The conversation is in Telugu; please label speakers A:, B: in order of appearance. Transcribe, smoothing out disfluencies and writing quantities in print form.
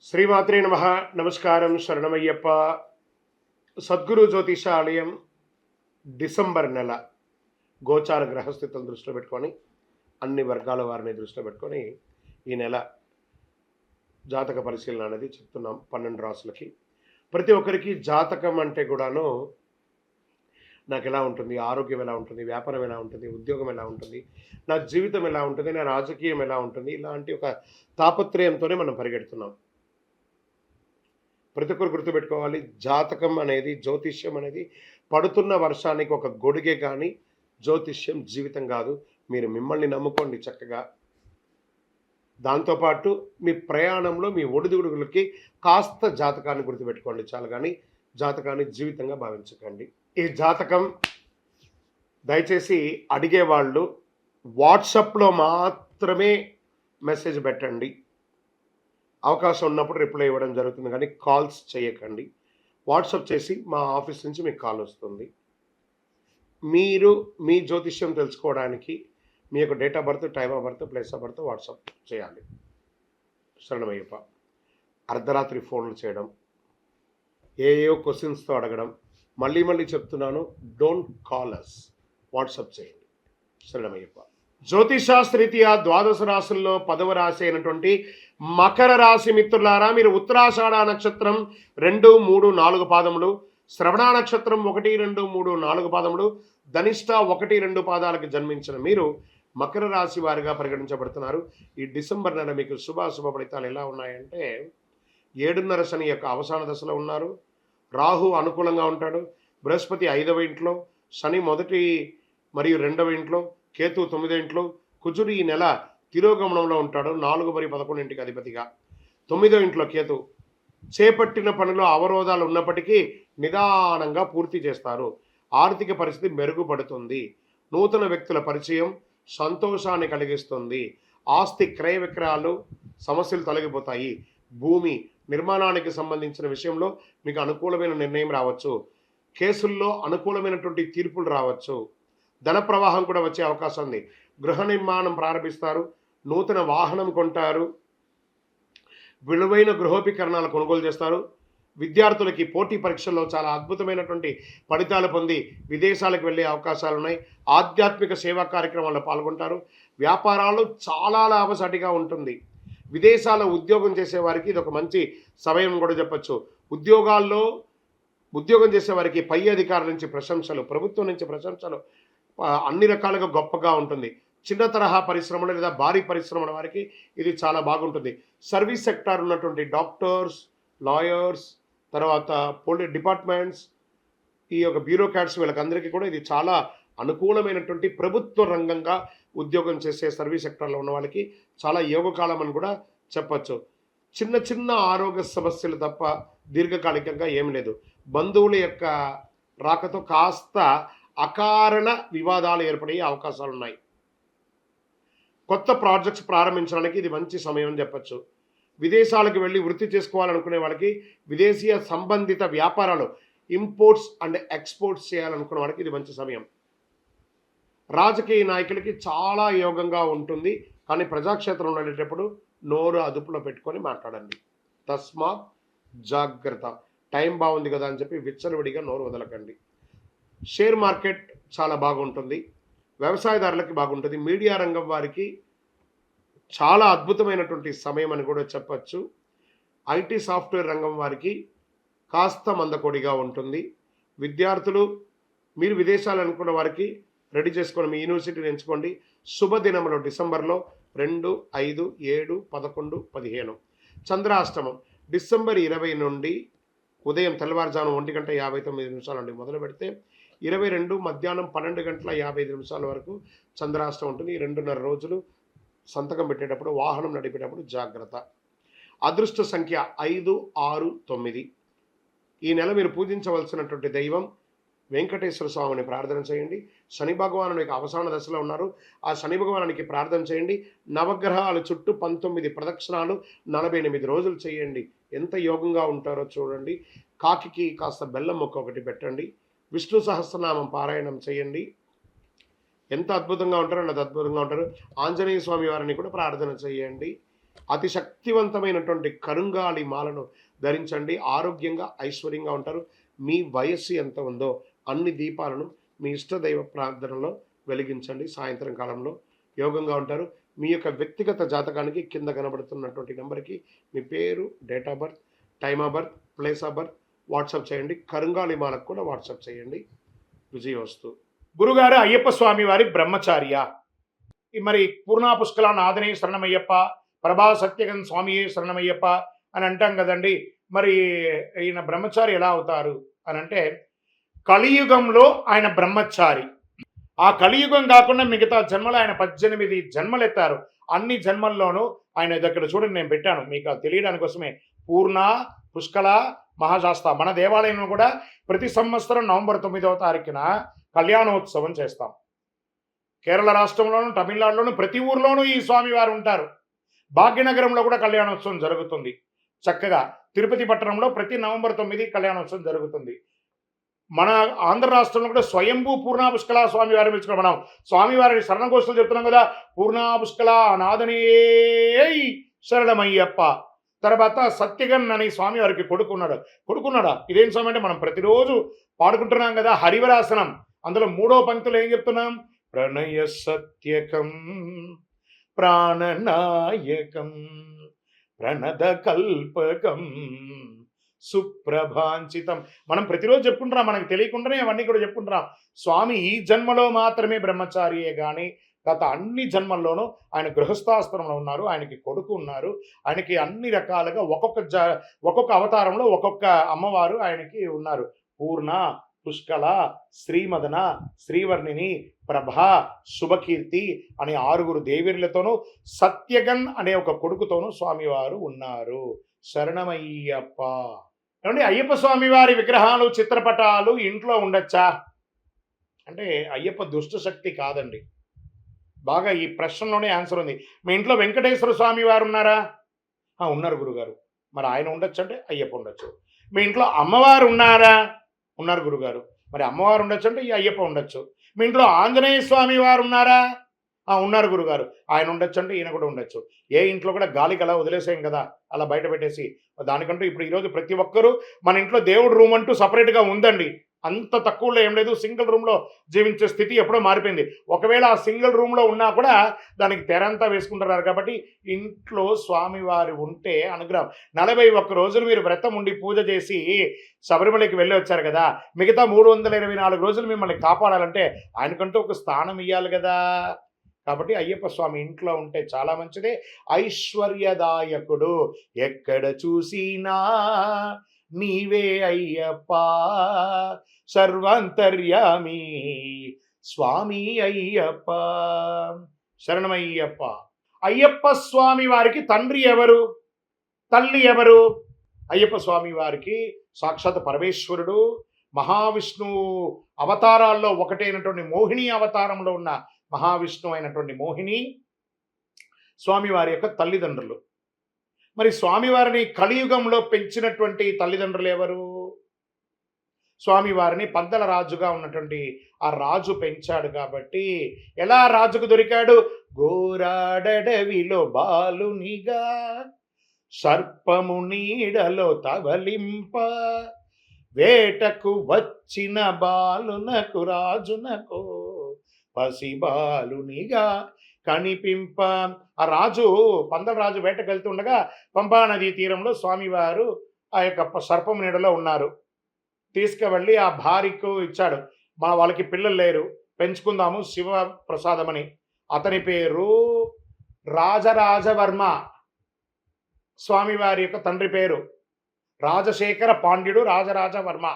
A: శ్రీమాత్రే నమ. నమస్కారం, శరణమయ్యప్ప. సద్గురు జ్యోతిష ఆలయం డిసెంబర్ నెల గోచార గ్రహస్థితులను దృష్టిలో పెట్టుకొని అన్ని వర్గాల వారిని దృష్టిలో పెట్టుకొని ఈ నెల జాతక పరిశీలన అనేది చెప్తున్నాం 12 రాసులకి. ప్రతి ఒక్కరికి జాతకం అంటే కూడాను నాకు ఎలా ఉంటుంది, ఆరోగ్యం ఎలా ఉంటుంది, వ్యాపారం ఎలా ఉంటుంది, ఉద్యోగం ఎలా ఉంటుంది, నా జీవితం ఎలా ఉంటుంది, నా రాజకీయం ఎలా ఉంటుంది, ఇలాంటి ఒక తాపత్రయంతోనే మనం పరిగెడుతున్నాం. ప్రతి ఒక్కరు గుర్తుపెట్టుకోవాలి, జాతకం అనేది, జ్యోతిష్యం అనేది పడుతున్న వర్షానికి ఒక గొడుగే కానీ జ్యోతిష్యం జీవితం కాదు. మీరు మిమ్మల్ని నమ్ముకోండి చక్కగా. దాంతోపాటు మీ ప్రయాణంలో మీ ఒడిదుడుగులకి కాస్త జాతకాన్ని గుర్తుపెట్టుకోండి చాలు, కానీ జాతకాన్ని జీవితంగా భావించకండి. ఈ జాతకం దయచేసి అడిగేవాళ్ళు వాట్సాప్లో మాత్రమే మెసేజ్ పెట్టండి. అవకాశం ఉన్నప్పుడు రిప్లై ఇవ్వడం జరుగుతుంది, కానీ కాల్స్ చేయకండి. వాట్సాప్ చేసి మా ఆఫీస్ నుంచి మీకు కాల్ వస్తుంది. మీరు మీ జ్యోతిష్యం తెలుసుకోవడానికి మీ యొక్క date of birth, time of birth, place of birth WhatsApp చేయాలి. శరణమయ్యప్ప. అర్ధరాత్రి ఫోన్లు చేయడం, ఏయో క్వశ్చన్స్తో అడగడం, మళ్ళీ చెప్తున్నాను, డోంట్ కాల్ అస్, వాట్సాప్ చేయండి. శరణమయ్యప్ప. జ్యోతిషాస్త్రీత్యా ద్వాదశ రాశుల్లో 10వ రాశి అయినటువంటి మకర రాశి మిత్రులారా, మీరు ఉత్తరాషాఢ నక్షత్రం 2, 3, 4 పాదములు, శ్రవణ నక్షత్రం 1, 2, 3, 4 పాదములు, ధనిష్ట 1, 2 పాదాలకు జన్మించిన మీరు మకర రాశి వారిగా పరిగణించబడుతున్నారు. ఈ డిసెంబర్ నెల మీకు శుభాశుభ ఫలితాలు ఎలా ఉన్నాయంటే, 7.5 శని యొక్క అవసాన దశలో ఉన్నారు. రాహు అనుకూలంగా ఉంటాడు. బృహస్పతి 5వ ఇంట్లో, శని 1 మరియు 2వ ఇంట్లో, కేతు 9వ ఇంట్లో, కుజుడు ఈ నెల తిరోగమనంలో ఉంటాడు, 4 మరియు 11 ఇంటికి అధిపతిగా. 9వ ఇంట్లో కేతు. చేపట్టిన పనిలో అవరోధాలు ఉన్నప్పటికీ నిదానంగా పూర్తి చేస్తారు. ఆర్థిక పరిస్థితి మెరుగుపడుతుంది. నూతన వ్యక్తుల పరిచయం సంతోషాన్ని కలిగిస్తుంది. ఆస్తి క్రయ విక్రయాలు సమస్యలు తొలగిపోతాయి. భూమి నిర్మాణానికి సంబంధించిన విషయంలో మీకు అనుకూలమైన నిర్ణయం రావచ్చు. కేసుల్లో అనుకూలమైనటువంటి తీర్పులు రావచ్చు. ధన ప్రవాహం కూడా వచ్చే అవకాశం ఉంది. గృహ నిర్మాణం ప్రారంభిస్తారు. నూతన వాహనం కొంటారు. విలువైన గృహోపకరణాలు కొనుగోలు చేస్తారు. విద్యార్థులకి పోటీ పరీక్షల్లో చాలా అద్భుతమైనటువంటి ఫలితాలు పొంది విదేశాలకు వెళ్ళే అవకాశాలు ఉన్నాయి. ఆధ్యాత్మిక సేవా కార్యక్రమాల్లో పాల్గొంటారు. వ్యాపారాలు చాలా లాభసాటిగా ఉంటుంది. విదేశాల్లో ఉద్యోగం చేసే వారికి ఇది ఒక మంచి సమయం కూడా చెప్పచ్చు. ఉద్యోగం చేసేవారికి పై అధికారుల నుంచి ప్రశంసలు, ప్రభుత్వం నుంచి ప్రశంసలు అన్ని రకాలుగా గొప్పగా ఉంటుంది. చిన్న తరహా పరిశ్రమలు లేదా భారీ పరిశ్రమల వారికి ఇది చాలా బాగుంటుంది. సర్వీస్ సెక్టార్ ఉన్నటువంటి డాక్టర్స్, లాయర్స్, తర్వాత పోలీస్ డిపార్ట్మెంట్స్, ఈ యొక్క బ్యూరోక్రాట్స్, వీళ్ళకందరికీ కూడా ఇది చాలా అనుకూలమైనటువంటి ప్రభుత్వ రంగంగా ఉద్యోగం చేసే సర్వీస్ సెక్టార్లో ఉన్న వాళ్ళకి చాలా యోగకాలం అని కూడా చెప్పచ్చు. చిన్న ఆరోగ్య సమస్యలు తప్ప దీర్ఘకాలికంగా ఏమి లేదు. బంధువుల యొక్క రాకతో కాస్త అకారణ వివాదాలు ఏర్పడే అవకాశాలు ఉన్నాయి. కొత్త ప్రాజెక్ట్స్ ప్రారంభించడానికి ఇది మంచి సమయం అని చెప్పచ్చు. విదేశాలకు వెళ్ళి వృత్తి చేసుకోవాలనుకునే వాళ్ళకి విదేశీయ సంబంధిత వ్యాపారాలు, ఇంపోర్ట్స్ అండ్ ఎక్స్పోర్ట్స్ చేయాలనుకునే వాళ్ళకి ఇది మంచి సమయం. రాజకీయ నాయకులకి చాలా యోగంగా ఉంటుంది, కానీ ప్రజాక్షేత్రంలో ఉండేటప్పుడు నోరు అదుపులో పెట్టుకొని మాట్లాడండి. తస్మాత్ జాగ్రత్త. టైం బాగుంది కదా అని చెప్పి విచ్చలవిడిగా నోరు వదలకండి. షేర్ మార్కెట్ చాలా బాగుంటుంది. వ్యవసాయదారులకి బాగుంటుంది. మీడియా రంగం వారికి చాలా అద్భుతమైనటువంటి సమయం అని కూడా చెప్పచ్చు. ఐటీ సాఫ్ట్వేర్ రంగం వారికి కాస్త మందకొడిగా ఉంటుంది. విద్యార్థులు, మీరు విదేశాలు అనుకున్న వారికి రెడీ చేసుకొని మీ యూనివర్సిటీని ఎంచుకోండి. శుభదినములు డిసెంబర్లో 2, 5, 7, 11, 15. చంద్రాష్టమం డిసెంబర్ 20 నుండి ఉదయం తెల్లవారుజాము 1:59 నుండి మొదలు పెడితే 22 మధ్యాహ్నం 12:55 వరకు చంద్రాష్టమం ఉంటుంది. ఈ 2.5 రోజులు సంతకం పెట్టేటప్పుడు, వాహనం నడిపేటప్పుడు జాగ్రత్త. అదృష్ట సంఖ్య 5, 6, 9. ఈ నెల మీరు పూజించవలసినటువంటి దైవం వెంకటేశ్వర స్వామిని ప్రార్థన చేయండి. శని భగవాను యొక్క అవసాన దశలో ఉన్నారు. ఆ శని భగవానికి ప్రార్థన చేయండి. నవగ్రహాల చుట్టూ 19 ప్రదక్షిణాలు 48 రోజులు చేయండి. ఎంత యోగంగా ఉంటారో చూడండి. కాకికి కాస్త బెల్లం మొక్క ఒకటి పెట్టండి. విష్ణు సహస్రనామం పారాయణం చేయండి. ఎంత అద్భుతంగా ఉంటారో అంత అద్భుతంగా ఉంటారు. ఆంజనేయ స్వామి వారిని కూడా ప్రార్థన చేయండి. అతి శక్తివంతమైనటువంటి కరుంగాలి మాలను ధరించండి. ఆరోగ్యంగా ఐశ్వర్యంగా ఉంటారు. మీ వయస్సు ఎంత ఉందో అన్ని దీపాలను మీ ఇష్టదైవ ప్రార్థనలో వెలిగించండి. సాయంత్రం కాలంలో యోగంగా ఉంటారు. మీ యొక్క వ్యక్తిగత జాతకానికి కింద కనబడుతున్నటువంటి నెంబర్కి మీ పేరు, date of birth, time of birth, place of birth WhatsApp చేయండి. కరుంగాలి మాలకు కూడా వాట్సాప్ చేయండి. విజయోస్తు.
B: గురుగారు, అయ్యప్ప స్వామి వారి బ్రహ్మచార్య, మరి పూర్ణా పుష్కల నాదనే శరణమయ్యప్ప, ప్రభా సత్యగన్ స్వామియే శరణమయ్యప్ప అని అంటాం కదండి. మరి ఈయన బ్రహ్మచారి ఎలా అవుతారు అని అంటే, కలియుగంలో ఆయన బ్రహ్మచారి. ఆ కలియుగం కాకుండా మిగతా జన్మలు ఆయన 18 జన్మలు ఎత్తారు. అన్ని జన్మల్లోనూ ఆయన దగ్గర చూడండి, నేను పెట్టాను మీకు తెలియడానికి కోసమే. పూర్ణ, పుష్కల, మహాశాస్త. మన దేవాలయంలో కూడా ప్రతి సంవత్సరం నవంబర్ 9వ తారీఖున కళ్యాణోత్సవం చేస్తాం. కేరళ రాష్ట్రంలోను, తమిళనాడులోను ప్రతి ఊర్లోనూ ఈ స్వామివారు ఉంటారు. భాగ్యనగరంలో కూడా కళ్యాణోత్సవం జరుగుతుంది. చక్కగా తిరుపతి పట్టణంలో ప్రతి నవంబర్ 9 కళ్యాణోత్సవం జరుగుతుంది. మన ఆంధ్ర రాష్ట్రంలో కూడా స్వయంభూ పూర్ణా పుష్కల స్వామివారిని పిలుచుకున్నాం. మనం స్వామివారిని శరణఘోషలు చెప్తున్నాం కదా, పూర్ణా పుష్కల నాదనే శరణమయ్యప్ప. తర్వాత సత్యగన్ అని స్వామివారికి కొడుకున్నాడా ఇదేం స్వామి అంటే, మనం ప్రతిరోజు పాడుకుంటున్నాం కదా హరివరాసనం. అందులో 3వ పంక్తిలో ఏం చెప్తున్నాం? ప్రణయ సత్యకం ప్రాణనాయకం ప్రణద కల్పకం సుప్రభాంచితం. మనం ప్రతిరోజు చెప్పుకుంటున్నాం, మనకు తెలియకుండానే అవన్నీ కూడా చెప్పుకుంటున్నాం. స్వామి ఈ జన్మలో మాత్రమే బ్రహ్మచారియే కానీ గత అన్ని జన్మల్లోనూ ఆయన గృహస్థాశ్రమంలో ఉన్నారు. ఆయనకి కొడుకు ఉన్నారు. ఆయనకి అన్ని రకాలుగా ఒక్కొక్క అవతారంలో ఒక్కొక్క అమ్మవారు ఆయనకి ఉన్నారు. పూర్ణ, పుష్కల, శ్రీమదన, శ్రీవర్ణిని, ప్రభా, శుభకీర్తి అనే 6 దేవీర్లతోనూ సత్యగన్ అనే ఒక కొడుకుతోనూ స్వామివారు ఉన్నారు. శరణమయ్యప్ప. ఏమండి, అయ్యప్ప స్వామి వారి విగ్రహాలు, చిత్రపటాలు ఇంట్లో ఉండొచ్చా అంటే, అయ్యప్ప దుష్ట శక్తి కాదండి. బాగా ఈ ప్రశ్నలోనే ఆన్సర్ ఉంది. మీ ఇంట్లో వెంకటేశ్వర స్వామి వారు ఉన్నారా? ఉన్నారు గురుగారు. మరి ఆయన ఉండొచ్చు అంటే అయ్యప్ప ఉండొచ్చు. మీ ఇంట్లో అమ్మవారు ఉన్నారా? ఉన్నారు గురుగారు. మరి అమ్మవారు ఉండొచ్చు అంటే ఈ అయ్యప్ప ఉండొచ్చు. మీ ఇంట్లో ఆంజనేయ స్వామి వారు ఉన్నారా? ఉన్నారు గురుగారు. ఆయన ఉండొచ్చు అంటే ఈయన కూడా ఉండొచ్చు. ఏ ఇంట్లో కూడా గాలికి అలా వదిలేసాం కదా, అలా బయట పెట్టేసి. దానికంటూ ఇప్పుడు ఈరోజు ప్రతి ఒక్కరూ మన ఇంట్లో దేవుడు రూమ్ అంటూ సపరేట్గా ఉందండి. అంత తక్కువలో ఏం లేదు. సింగిల్ రూమ్లో జీవించే స్థితి ఎప్పుడో మారిపోయింది. ఒకవేళ ఆ సింగిల్ రూమ్లో ఉన్నా కూడా దానికి తెరంతా వేసుకుంటున్నారు. కాబట్టి ఇంట్లో స్వామివారి ఉంటే అనుగ్రహం. 41 రోజులు మీరు వ్రతం ఉండి పూజ చేసి శబరిమలకి వెళ్ళి వచ్చారు కదా, మిగతా 324 రోజులు మిమ్మల్ని కాపాడాలంటే ఆయనకంటూ ఒక స్థానం ఇవ్వాలి కదా. కాబట్టి అయ్యప్ప స్వామి ఇంట్లో ఉంటే చాలా మంచిదే. ఐశ్వర్యదాయకుడు. ఎక్కడ చూసినా నీవే అయ్యప్ప, సర్వాంతర్యామి స్వామి అయ్యప్ప. శరణమయ్యప్ప. అయ్యప్ప స్వామి వారికి తండ్రి ఎవరు, తల్లి ఎవరు? అయ్యప్ప స్వామి వారికి సాక్షాత్ పరమేశ్వరుడు, మహావిష్ణువు అవతారాల్లో ఒకటైనటువంటి మోహిని అవతారంలో ఉన్న మహావిష్ణువు అయినటువంటి మోహిని స్వామివారి యొక్క తల్లిదండ్రులు. మరి స్వామివారిని కలియుగంలో పెంచినటువంటి తల్లిదండ్రులు ఎవరు? స్వామివారిని పందల రాజుగా ఉన్నటువంటి ఆ రాజు పెంచాడు. కాబట్టి ఎలా రాజుకు దొరికాడు? గోరాడవిలో బాలునిగా, సర్పము నీడలో తవలింప, వేటకు వచ్చిన బాలునకు రాజునకు పసిబాలునిగా కనిపింప. ఆ రాజు, పందల రాజు వేటకు వెళ్తుండగా పంపా నదీ తీరంలో స్వామివారు ఆ యొక్క సర్పం నీడలో ఉన్నారు. తీసుకువెళ్ళి ఆ భార్యకు ఇచ్చాడు. వాళ్ళకి పిల్లలు లేరు, పెంచుకుందాము శివ ప్రసాదమని. అతని పేరు రాజరాజవర్మ. స్వామివారి యొక్క తండ్రి పేరు రాజశేఖర పాండ్యుడు రాజరాజవర్మ.